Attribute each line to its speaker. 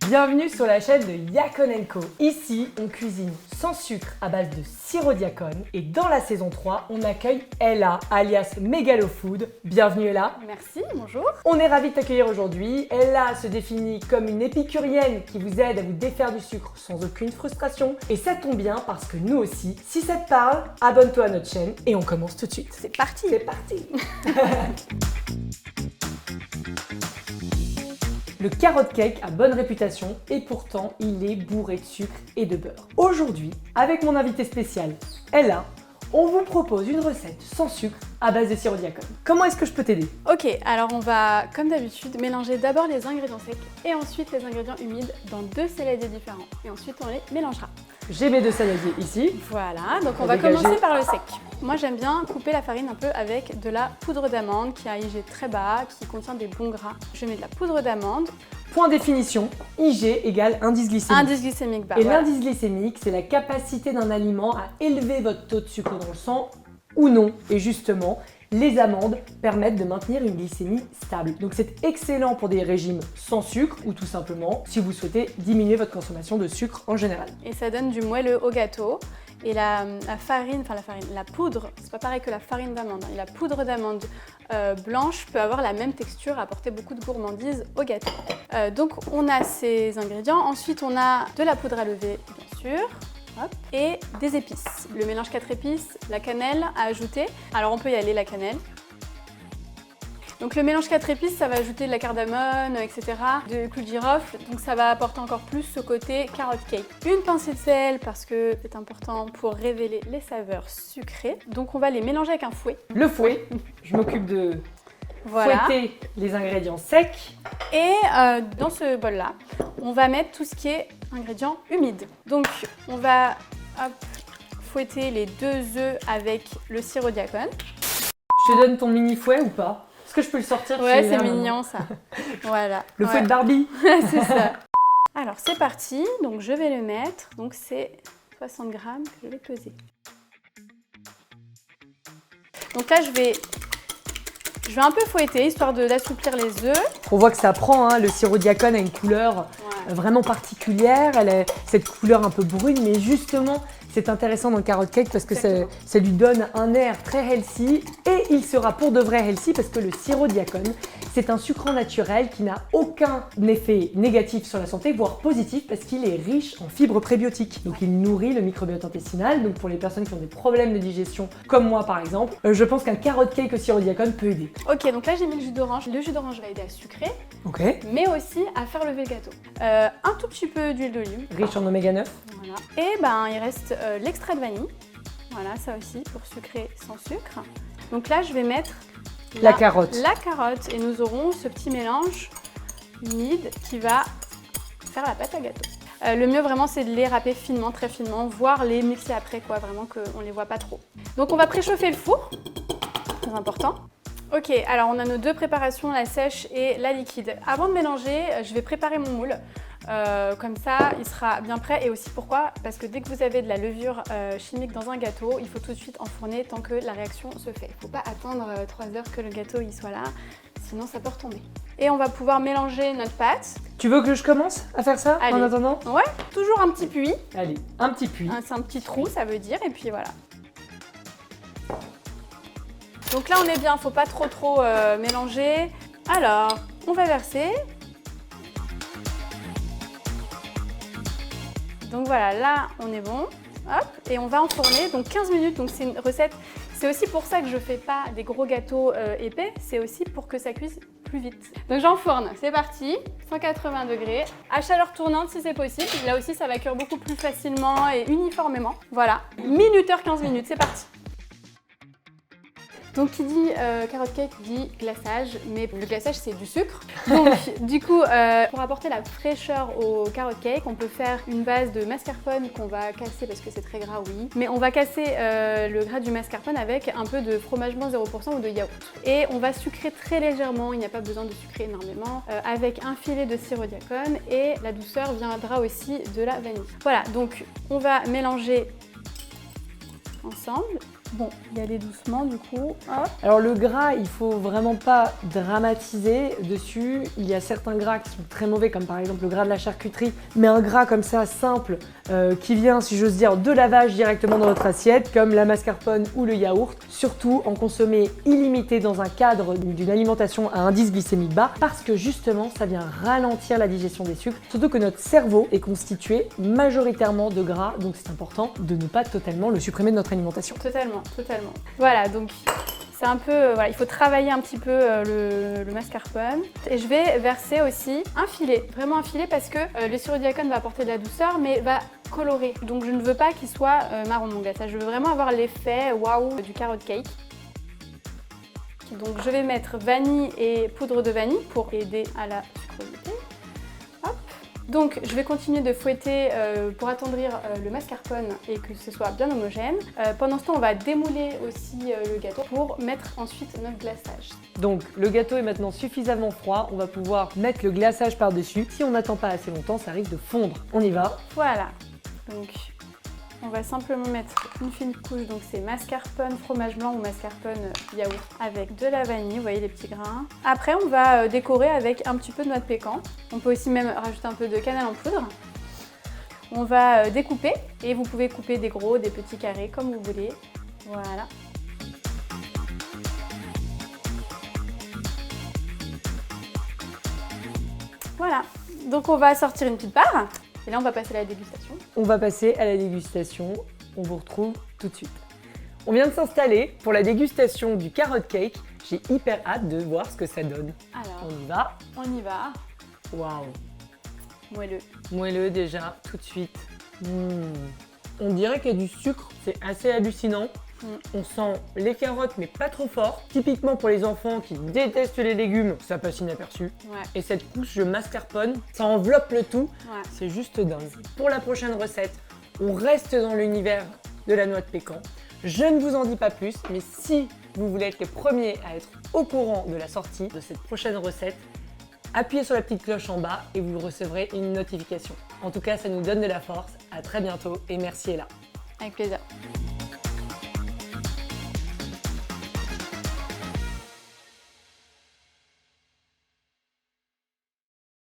Speaker 1: Bienvenue sur la chaîne de Yakon & Co. Ici, on cuisine sans sucre à base de sirop Yakon. Et dans la saison 3, on accueille Ella, alias Megalo Food. Bienvenue Ella.
Speaker 2: Merci, bonjour.
Speaker 1: On est ravis de t'accueillir aujourd'hui. Ella se définit comme une épicurienne qui vous aide à vous défaire du sucre sans aucune frustration. Et ça tombe bien parce que nous aussi, si ça te parle, abonne-toi à notre chaîne et on commence tout de suite.
Speaker 2: C'est parti.
Speaker 1: C'est parti. Le carrot cake a bonne réputation et pourtant il est bourré de sucre et de beurre. Aujourd'hui, avec mon invité spécial, Ella, on vous propose une recette sans sucre à base de sirop Yakon. Comment est-ce que je peux t'aider?
Speaker 2: Ok, alors on va, comme d'habitude, mélanger d'abord les ingrédients secs et ensuite les ingrédients humides dans 2 saladiers différents. Et ensuite on les mélangera.
Speaker 1: J'ai mes 2 saladiers ici.
Speaker 2: Voilà, donc on va commencer par le sec. Moi j'aime bien couper la farine un peu avec de la poudre d'amande qui a IG très bas, qui contient des bons gras. Je mets de la poudre d'amande.
Speaker 1: Point définition, IG égale indice glycémique.
Speaker 2: Indice glycémique bas.
Speaker 1: Et
Speaker 2: voilà.
Speaker 1: l'indice glycémique, c'est la capacité d'un aliment à élever votre taux de sucre dans le sang ou non. Et justement, les amandes permettent de maintenir une glycémie stable. Donc c'est excellent pour des régimes sans sucre ou tout simplement si vous souhaitez diminuer votre consommation de sucre en général.
Speaker 2: Et ça donne du moelleux au gâteau. Et la poudre, c'est pas pareil que la farine d'amande. La poudre d'amande blanche peut avoir la même texture, apporter beaucoup de gourmandise au gâteau. Donc on a ces ingrédients. Ensuite on a de la poudre à lever, bien sûr. Hop. Et des épices. Le mélange 4 épices, la cannelle à ajouter. Alors on peut y aller, la cannelle. Donc le mélange 4 épices, ça va ajouter de la cardamone, etc. De clous de girofle, donc ça va apporter encore plus ce côté carrot cake. Une pincée de sel parce que c'est important pour révéler les saveurs sucrées. Donc on va les mélanger avec un fouet.
Speaker 1: Le fouet, je m'occupe de
Speaker 2: Voilà.
Speaker 1: fouetter les ingrédients secs.
Speaker 2: Et dans ce bol-là, on va mettre tout ce qui est ingrédients humides. Donc on va fouetter les 2 œufs avec le sirop Yakon.
Speaker 1: Je te donne ton mini fouet ou pas? Est-ce que je peux le sortir?
Speaker 2: Ouais, c'est mignon ça. Voilà.
Speaker 1: Le fouet de Barbie.
Speaker 2: C'est ça. Alors c'est parti, donc je vais le mettre. Donc c'est 60 grammes que je vais peser. Donc là je vais un peu fouetter histoire d'assouplir les œufs.
Speaker 1: On voit que ça prend, hein, le sirop Yakon a une couleur vraiment particulière. Elle a cette couleur un peu brune, mais justement, c'est intéressant dans le carrot cake parce que ça lui donne un air très healthy et il sera pour de vrai healthy parce que le sirop Yakon, c'est un sucrant naturel qui n'a aucun effet négatif sur la santé, voire positif parce qu'il est riche en fibres prébiotiques. Donc il nourrit le microbiote intestinal. Donc pour les personnes qui ont des problèmes de digestion, comme moi par exemple, je pense qu'un carrot cake au sirop Yakon peut aider.
Speaker 2: Ok, donc là j'ai mis le jus d'orange. Le jus d'orange va aider à sucrer,
Speaker 1: Ok.
Speaker 2: mais aussi à faire lever le gâteau. Un tout petit peu d'huile d'olive.
Speaker 1: Riche en oméga 9.
Speaker 2: Voilà. Et ben il reste l'extrait de vanille. Voilà, ça aussi pour sucrer sans sucre. Donc là je vais mettre
Speaker 1: La carotte.
Speaker 2: La carotte et nous aurons ce petit mélange humide qui va faire la pâte à gâteau. Le mieux vraiment c'est de les râper finement, très finement, voire les mixer après quoi, vraiment qu'on ne les voit pas trop. Donc on va préchauffer le four, très important. Ok, alors on a nos 2 préparations, la sèche et la liquide. Avant de mélanger, je vais préparer mon moule. Comme ça, il sera bien prêt. Et aussi pourquoi? Parce que dès que vous avez de la levure chimique dans un gâteau, il faut tout de suite enfourner tant que la réaction se fait. Il ne faut pas attendre 3 heures que le gâteau il soit là, sinon ça peut retomber. Et on va pouvoir mélanger notre pâte.
Speaker 1: Tu veux que je commence à faire ça en attendant?
Speaker 2: Ouais, toujours un petit puits.
Speaker 1: Allez, un petit puits.
Speaker 2: C'est un petit trou, ça veut dire, et puis voilà. Donc là on est bien, faut pas trop mélanger. Alors, on va verser. Donc voilà, là on est bon. Hop, et on va enfourner donc 15 minutes. Donc c'est une recette. C'est aussi pour ça que je fais pas des gros gâteaux épais. C'est aussi pour que ça cuise plus vite. Donc j'enfourne. C'est parti. 180 degrés. À chaleur tournante si c'est possible. Là aussi ça va cuire beaucoup plus facilement et uniformément. Voilà. Minuteur 15 minutes. C'est parti. Donc qui dit carrot cake dit glaçage, mais le glaçage c'est du sucre. Donc du coup, pour apporter la fraîcheur au carrot cake, on peut faire une base de mascarpone qu'on va casser parce que c'est très gras, oui. Mais on va casser le gras du mascarpone avec un peu de fromage blanc 0% ou de yaourt. Et on va sucrer très légèrement, il n'y a pas besoin de sucrer énormément, avec un filet de sirop Yakon et la douceur viendra aussi de la vanille. Voilà, donc on va mélanger ensemble. Bon, y aller doucement du coup. Hop.
Speaker 1: Alors le gras, il faut vraiment pas dramatiser dessus. Il y a certains gras qui sont très mauvais, comme par exemple le gras de la charcuterie, mais un gras comme ça, simple, qui vient, si j'ose dire, de lavage directement dans votre assiette, comme la mascarpone ou le yaourt. Surtout en consommer illimité dans un cadre d'une alimentation à indice glycémique bas, parce que justement, ça vient ralentir la digestion des sucres. Surtout que notre cerveau est constitué majoritairement de gras, donc c'est important de ne pas totalement le supprimer de notre alimentation.
Speaker 2: Totalement. Voilà, donc c'est un peu, voilà, il faut travailler un petit peu le mascarpone. Et je vais verser aussi un filet, vraiment un filet, parce que le sirop de diacone va apporter de la douceur, mais va colorer. Donc je ne veux pas qu'il soit marron mon glaçage, je veux vraiment avoir l'effet waouh du carrot cake. Donc je vais mettre vanille et poudre de vanille pour aider à la sucrosité. Hop. Donc je vais continuer de fouetter pour attendrir le mascarpone et que ce soit bien homogène. Pendant ce temps, on va démouler aussi le gâteau pour mettre ensuite notre glaçage.
Speaker 1: Donc le gâteau est maintenant suffisamment froid, on va pouvoir mettre le glaçage par-dessus. Si on n'attend pas assez longtemps, ça risque de fondre. On y va.
Speaker 2: Voilà, donc on va simplement mettre une fine couche, donc c'est mascarpone fromage blanc ou mascarpone yaourt avec de la vanille, vous voyez les petits grains. Après on va décorer avec un petit peu de noix de pécan. On peut aussi même rajouter un peu de cannelle en poudre. On va découper et vous pouvez couper des gros, des petits carrés comme vous voulez. Voilà. Voilà, donc on va sortir une petite part. Et là, on va passer à la dégustation.
Speaker 1: On va passer à la dégustation. On vous retrouve tout de suite. On vient de s'installer pour la dégustation du carrot cake. J'ai hyper hâte de voir ce que ça donne.
Speaker 2: Alors,
Speaker 1: on y va.
Speaker 2: On y va.
Speaker 1: Waouh.
Speaker 2: Moelleux.
Speaker 1: Moelleux déjà, tout de suite. On dirait qu'il y a du sucre, c'est assez hallucinant. On sent les carottes mais pas trop fort. Typiquement pour les enfants qui détestent les légumes, ça passe inaperçu.
Speaker 2: Ouais.
Speaker 1: Et cette couche de mascarpone, ça enveloppe le tout.
Speaker 2: Ouais.
Speaker 1: C'est juste dingue. Pour la prochaine recette, on reste dans l'univers de la noix de pécan. Je ne vous en dis pas plus, mais si vous voulez être les premiers à être au courant de la sortie de cette prochaine recette, appuyez sur la petite cloche en bas et vous recevrez une notification. En tout cas, ça nous donne de la force. À très bientôt et merci Ella.
Speaker 2: Avec plaisir.